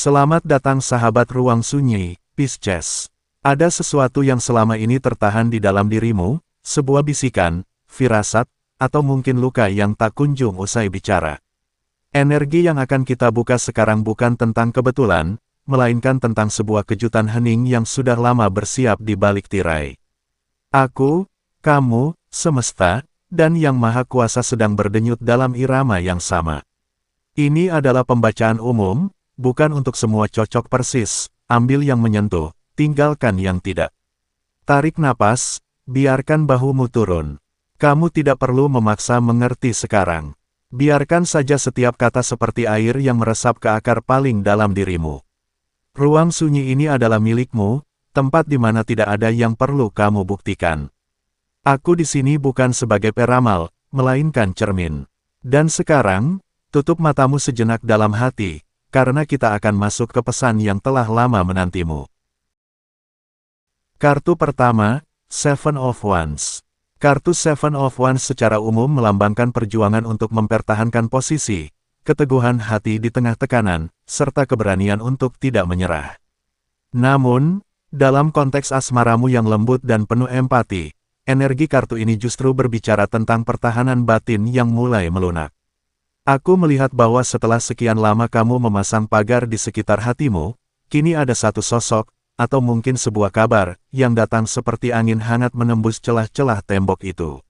Selamat datang sahabat ruang sunyi, Pisces. Ada sesuatu yang selama ini tertahan di dalam dirimu, sebuah bisikan, firasat, atau mungkin luka yang tak kunjung usai bicara. Energi yang akan kita buka sekarang bukan tentang kebetulan, melainkan tentang sebuah kejutan hening yang sudah lama bersiap di balik tirai. Aku, kamu, semesta, dan Yang Maha Kuasa sedang berdenyut dalam irama yang sama. Ini adalah pembacaan umum, bukan untuk semua cocok persis, ambil yang menyentuh, tinggalkan yang tidak. Tarik napas, biarkan bahumu turun. Kamu tidak perlu memaksa mengerti sekarang. Biarkan saja setiap kata seperti air yang meresap ke akar paling dalam dirimu. Ruang sunyi ini adalah milikmu, tempat di mana tidak ada yang perlu kamu buktikan. Aku di sini bukan sebagai peramal, melainkan cermin. Dan sekarang, tutup matamu sejenak dalam hati, karena kita akan masuk ke pesan yang telah lama menantimu. Kartu pertama, Seven of Wands. Kartu Seven of Wands secara umum melambangkan perjuangan untuk mempertahankan posisi, keteguhan hati di tengah tekanan, serta keberanian untuk tidak menyerah. Namun, dalam konteks asmaramu yang lembut dan penuh empati, energi kartu ini justru berbicara tentang pertahanan batin yang mulai melunak. Aku melihat bahwa setelah sekian lama kamu memasang pagar di sekitar hatimu, kini ada satu sosok, atau mungkin sebuah kabar, yang datang seperti angin hangat menembus celah-celah tembok itu.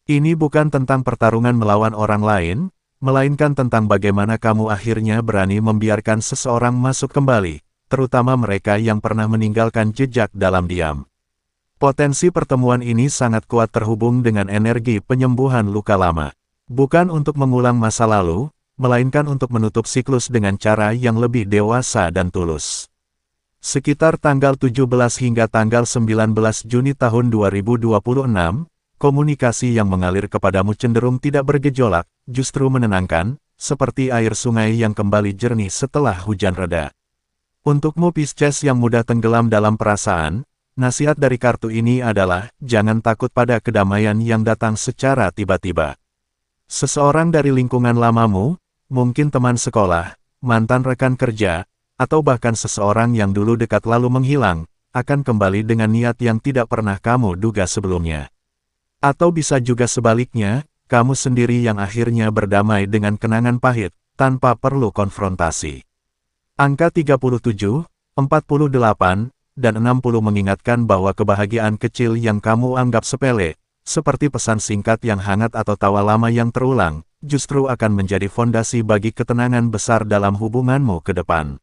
Ini bukan tentang pertarungan melawan orang lain, melainkan tentang bagaimana kamu akhirnya berani membiarkan seseorang masuk kembali, terutama mereka yang pernah meninggalkan jejak dalam diam. Potensi pertemuan ini sangat kuat terhubung dengan energi penyembuhan luka lama. Bukan untuk mengulang masa lalu, melainkan untuk menutup siklus dengan cara yang lebih dewasa dan tulus. Sekitar tanggal 17 hingga tanggal 19 Juni tahun 2026, komunikasi yang mengalir kepadamu cenderung tidak bergejolak, justru menenangkan, seperti air sungai yang kembali jernih setelah hujan reda. Untukmu Pisces yang mudah tenggelam dalam perasaan, nasihat dari kartu ini adalah, jangan takut pada kedamaian yang datang secara tiba-tiba. Seseorang dari lingkungan lamamu, mungkin teman sekolah, mantan rekan kerja, atau bahkan seseorang yang dulu dekat lalu menghilang, akan kembali dengan niat yang tidak pernah kamu duga sebelumnya. Atau bisa juga sebaliknya, kamu sendiri yang akhirnya berdamai dengan kenangan pahit, tanpa perlu konfrontasi. Angka 37, 48, dan 60 mengingatkan bahwa kebahagiaan kecil yang kamu anggap sepele, seperti pesan singkat yang hangat atau tawa lama yang terulang, justru akan menjadi fondasi bagi ketenangan besar dalam hubunganmu ke depan.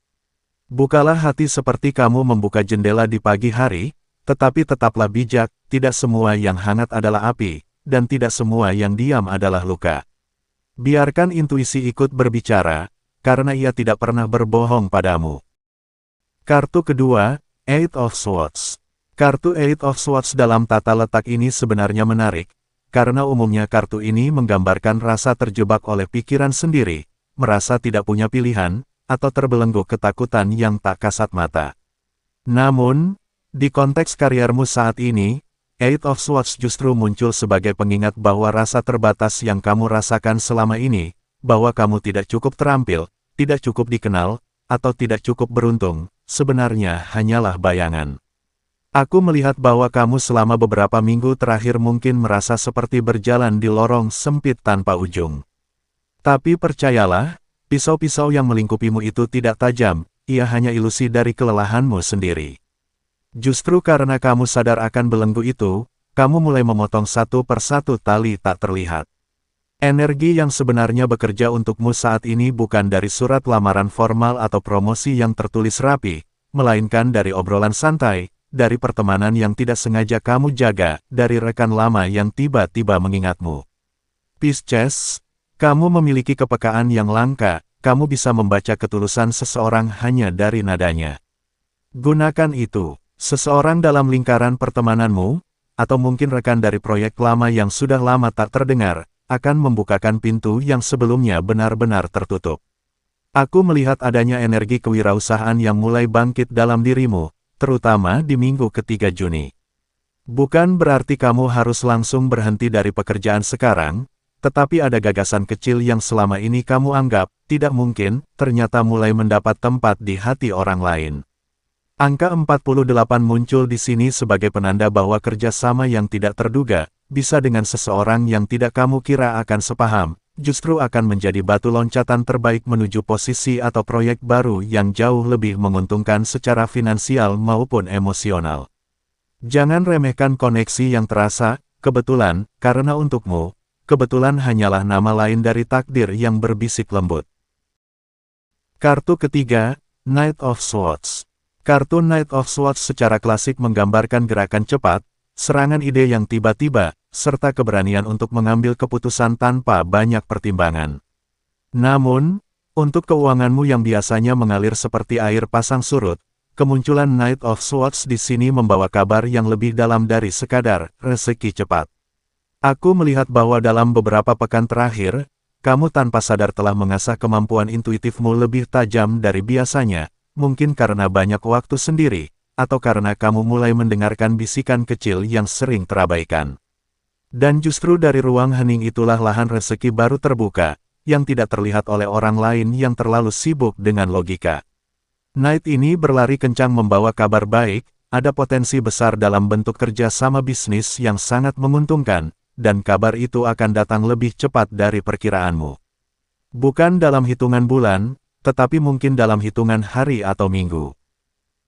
Bukalah hati seperti kamu membuka jendela di pagi hari, tetapi tetaplah bijak, tidak semua yang hangat adalah api, dan tidak semua yang diam adalah luka. Biarkan intuisi ikut berbicara, karena ia tidak pernah berbohong padamu. Kartu kedua, Eight of Swords. Kartu Eight of Swords dalam tata letak ini sebenarnya menarik, karena umumnya kartu ini menggambarkan rasa terjebak oleh pikiran sendiri, merasa tidak punya pilihan, atau terbelenggu ketakutan yang tak kasat mata. Namun, di konteks kariermu saat ini, Eight of Swords justru muncul sebagai pengingat bahwa rasa terbatas yang kamu rasakan selama ini, bahwa kamu tidak cukup terampil, tidak cukup dikenal, atau tidak cukup beruntung, sebenarnya hanyalah bayangan. Aku melihat bahwa kamu selama beberapa minggu terakhir mungkin merasa seperti berjalan di lorong sempit tanpa ujung. Tapi percayalah, pisau-pisau yang melingkupimu itu tidak tajam, ia hanya ilusi dari kelelahanmu sendiri. Justru karena kamu sadar akan belenggu itu, kamu mulai memotong satu persatu tali tak terlihat. Energi yang sebenarnya bekerja untukmu saat ini bukan dari surat lamaran formal atau promosi yang tertulis rapi, melainkan dari obrolan santai, dari pertemanan yang tidak sengaja kamu jaga, dari rekan lama yang tiba-tiba mengingatmu. Pisces, kamu memiliki kepekaan yang langka, kamu bisa membaca ketulusan seseorang hanya dari nadanya. Gunakan itu, seseorang dalam lingkaran pertemananmu, atau mungkin rekan dari proyek lama yang sudah lama tak terdengar, akan membukakan pintu yang sebelumnya benar-benar tertutup. Aku melihat adanya energi kewirausahaan yang mulai bangkit dalam dirimu, terutama di minggu ketiga Juni. Bukan berarti kamu harus langsung berhenti dari pekerjaan sekarang, tetapi ada gagasan kecil yang selama ini kamu anggap tidak mungkin, ternyata mulai mendapat tempat di hati orang lain. Angka 48 muncul di sini sebagai penanda bahwa kerjasama yang tidak terduga, bisa dengan seseorang yang tidak kamu kira akan sepaham, justru akan menjadi batu loncatan terbaik menuju posisi atau proyek baru yang jauh lebih menguntungkan secara finansial maupun emosional. Jangan remehkan koneksi yang terasa, kebetulan, karena untukmu, kebetulan hanyalah nama lain dari takdir yang berbisik lembut. Kartu ketiga, Knight of Swords. Kartu Knight of Swords secara klasik menggambarkan gerakan cepat, serangan ide yang tiba-tiba, serta keberanian untuk mengambil keputusan tanpa banyak pertimbangan. Namun, untuk keuanganmu yang biasanya mengalir seperti air pasang surut, kemunculan Knight of Swords di sini membawa kabar yang lebih dalam dari sekadar rezeki cepat. Aku melihat bahwa dalam beberapa pekan terakhir, kamu tanpa sadar telah mengasah kemampuan intuitifmu lebih tajam dari biasanya, mungkin karena banyak waktu sendiri, atau karena kamu mulai mendengarkan bisikan kecil yang sering terabaikan. Dan justru dari ruang hening itulah lahan rezeki baru terbuka, yang tidak terlihat oleh orang lain yang terlalu sibuk dengan logika. Knight ini berlari kencang membawa kabar baik, ada potensi besar dalam bentuk kerja sama bisnis yang sangat menguntungkan, dan kabar itu akan datang lebih cepat dari perkiraanmu. Bukan dalam hitungan bulan, tetapi mungkin dalam hitungan hari atau minggu.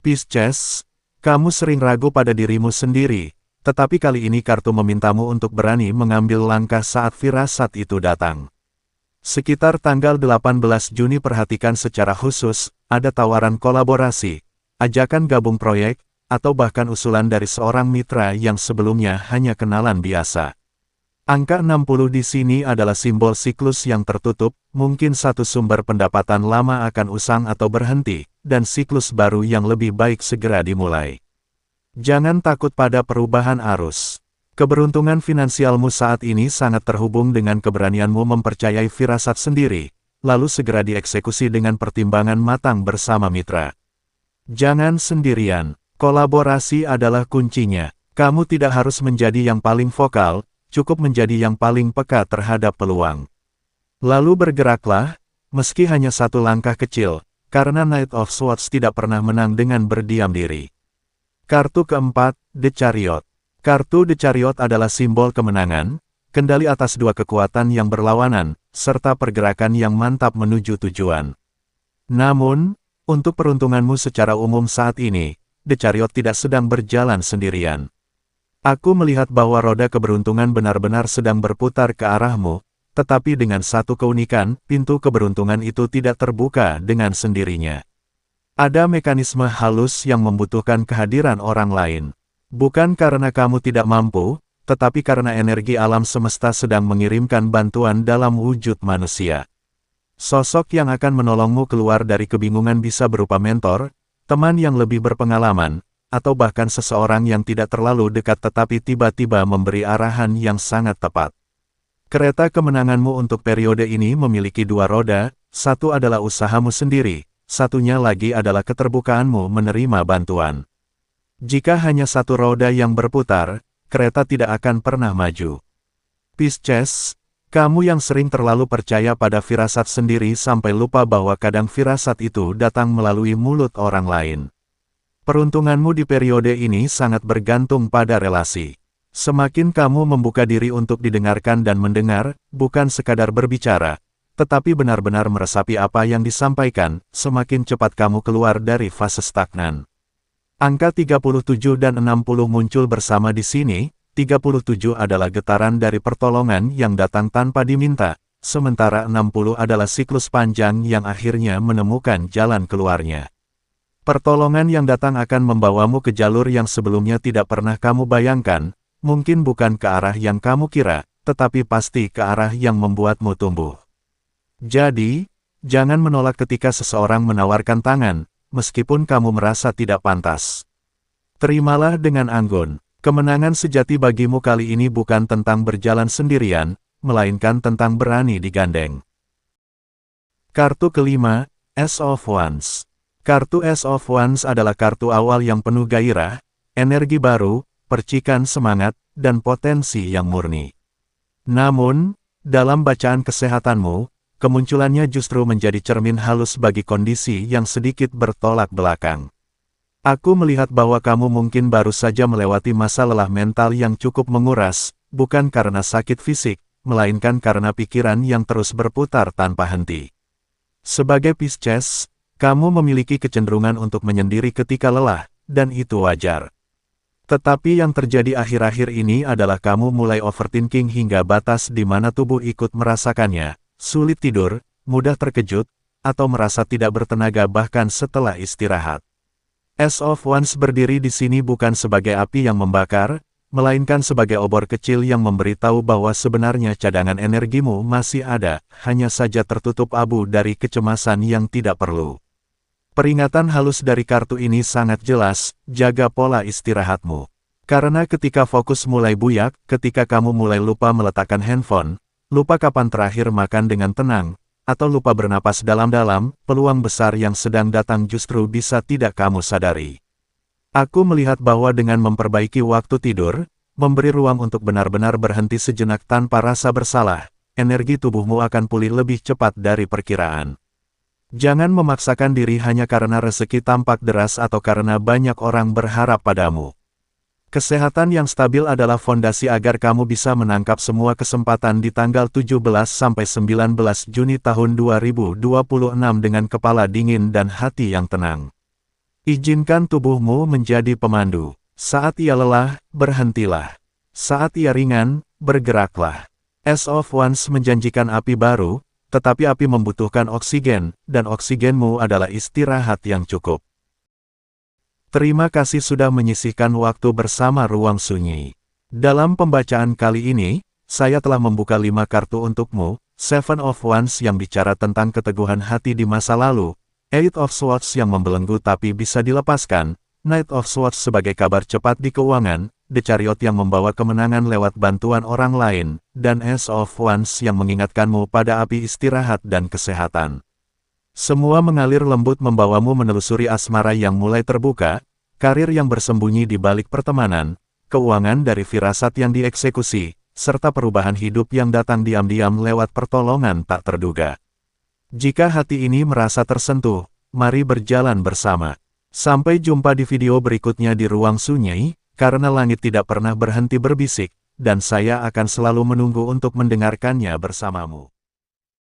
Pisces, kamu sering ragu pada dirimu sendiri, tetapi kali ini kartu memintamu untuk berani mengambil langkah saat firasat itu datang. Sekitar tanggal 18 Juni perhatikan secara khusus, ada tawaran kolaborasi, ajakan gabung proyek, atau bahkan usulan dari seorang mitra yang sebelumnya hanya kenalan biasa. Angka 60 di sini adalah simbol siklus yang tertutup, mungkin satu sumber pendapatan lama akan usang atau berhenti, dan siklus baru yang lebih baik segera dimulai. Jangan takut pada perubahan arus. Keberuntungan finansialmu saat ini sangat terhubung dengan keberanianmu mempercayai firasat sendiri, lalu segera dieksekusi dengan pertimbangan matang bersama mitra. Jangan sendirian, kolaborasi adalah kuncinya. Kamu tidak harus menjadi yang paling vokal, cukup menjadi yang paling peka terhadap peluang. Lalu bergeraklah, meski hanya satu langkah kecil, karena Knight of Swords tidak pernah menang dengan berdiam diri. Kartu keempat, The Chariot. Kartu The Chariot adalah simbol kemenangan, kendali atas dua kekuatan yang berlawanan, serta pergerakan yang mantap menuju tujuan. Namun, untuk peruntunganmu secara umum saat ini, The Chariot tidak sedang berjalan sendirian. Aku melihat bahwa roda keberuntungan benar-benar sedang berputar ke arahmu, tetapi dengan satu keunikan, pintu keberuntungan itu tidak terbuka dengan sendirinya. Ada mekanisme halus yang membutuhkan kehadiran orang lain. Bukan karena kamu tidak mampu, tetapi karena energi alam semesta sedang mengirimkan bantuan dalam wujud manusia. Sosok yang akan menolongmu keluar dari kebingungan bisa berupa mentor, teman yang lebih berpengalaman, atau bahkan seseorang yang tidak terlalu dekat tetapi tiba-tiba memberi arahan yang sangat tepat. Kereta kemenanganmu untuk periode ini memiliki dua roda, satu adalah usahamu sendiri, satunya lagi adalah keterbukaanmu menerima bantuan. Jika hanya satu roda yang berputar, kereta tidak akan pernah maju. Pisces, kamu yang sering terlalu percaya pada firasat sendiri sampai lupa bahwa kadang firasat itu datang melalui mulut orang lain. Peruntunganmu di periode ini sangat bergantung pada relasi. Semakin kamu membuka diri untuk didengarkan dan mendengar, bukan sekadar berbicara, tetapi benar-benar meresapi apa yang disampaikan, semakin cepat kamu keluar dari fase stagnan. Angka 37 dan 60 muncul bersama di sini. 37 adalah getaran dari pertolongan yang datang tanpa diminta, sementara 60 adalah siklus panjang yang akhirnya menemukan jalan keluarnya. Pertolongan yang datang akan membawamu ke jalur yang sebelumnya tidak pernah kamu bayangkan, mungkin bukan ke arah yang kamu kira, tetapi pasti ke arah yang membuatmu tumbuh. Jadi, jangan menolak ketika seseorang menawarkan tangan, meskipun kamu merasa tidak pantas. Terimalah dengan anggun. Kemenangan sejati bagimu kali ini bukan tentang berjalan sendirian, melainkan tentang berani digandeng. Kartu kelima, Ace of Wands. Kartu Ace of Wands adalah kartu awal yang penuh gairah, energi baru, percikan semangat, dan potensi yang murni. Namun, dalam bacaan kesehatanmu, kemunculannya justru menjadi cermin halus bagi kondisi yang sedikit bertolak belakang. Aku melihat bahwa kamu mungkin baru saja melewati masa lelah mental yang cukup menguras, bukan karena sakit fisik, melainkan karena pikiran yang terus berputar tanpa henti. Sebagai Pisces, kamu memiliki kecenderungan untuk menyendiri ketika lelah, dan itu wajar. Tetapi yang terjadi akhir-akhir ini adalah kamu mulai overthinking hingga batas di mana tubuh ikut merasakannya, sulit tidur, mudah terkejut, atau merasa tidak bertenaga bahkan setelah istirahat. Ace of Wands berdiri di sini bukan sebagai api yang membakar, melainkan sebagai obor kecil yang memberitahu bahwa sebenarnya cadangan energimu masih ada, hanya saja tertutup abu dari kecemasan yang tidak perlu. Peringatan halus dari kartu ini sangat jelas, jaga pola istirahatmu. Karena ketika fokus mulai buyar, ketika kamu mulai lupa meletakkan handphone, lupa kapan terakhir makan dengan tenang, atau lupa bernapas dalam-dalam, peluang besar yang sedang datang justru bisa tidak kamu sadari. Aku melihat bahwa dengan memperbaiki waktu tidur, memberi ruang untuk benar-benar berhenti sejenak tanpa rasa bersalah, energi tubuhmu akan pulih lebih cepat dari perkiraan. Jangan memaksakan diri hanya karena rezeki tampak deras atau karena banyak orang berharap padamu. Kesehatan yang stabil adalah fondasi agar kamu bisa menangkap semua kesempatan di tanggal 17-19 Juni tahun 2026 dengan kepala dingin dan hati yang tenang. Izinkan tubuhmu menjadi pemandu. Saat ia lelah, berhentilah. Saat ia ringan, bergeraklah. Ace of Wands menjanjikan api baru, tetapi api membutuhkan oksigen, dan oksigenmu adalah istirahat yang cukup. Terima kasih sudah menyisihkan waktu bersama Ruang Sunyi. Dalam pembacaan kali ini, saya telah membuka 5 kartu untukmu, Seven of Wands yang bicara tentang keteguhan hati di masa lalu, Eight of Swords yang membelenggu tapi bisa dilepaskan, Knight of Swords sebagai kabar cepat di keuangan, The Chariot yang membawa kemenangan lewat bantuan orang lain, dan Ace of Wands yang mengingatkanmu pada api istirahat dan kesehatan. Semua mengalir lembut membawamu menelusuri asmara yang mulai terbuka, karir yang bersembunyi di balik pertemanan, keuangan dari firasat yang dieksekusi, serta perubahan hidup yang datang diam-diam lewat pertolongan tak terduga. Jika hati ini merasa tersentuh, mari berjalan bersama. Sampai jumpa di video berikutnya di Ruang Sunyi. Karena langit tidak pernah berhenti berbisik, dan saya akan selalu menunggu untuk mendengarkannya bersamamu.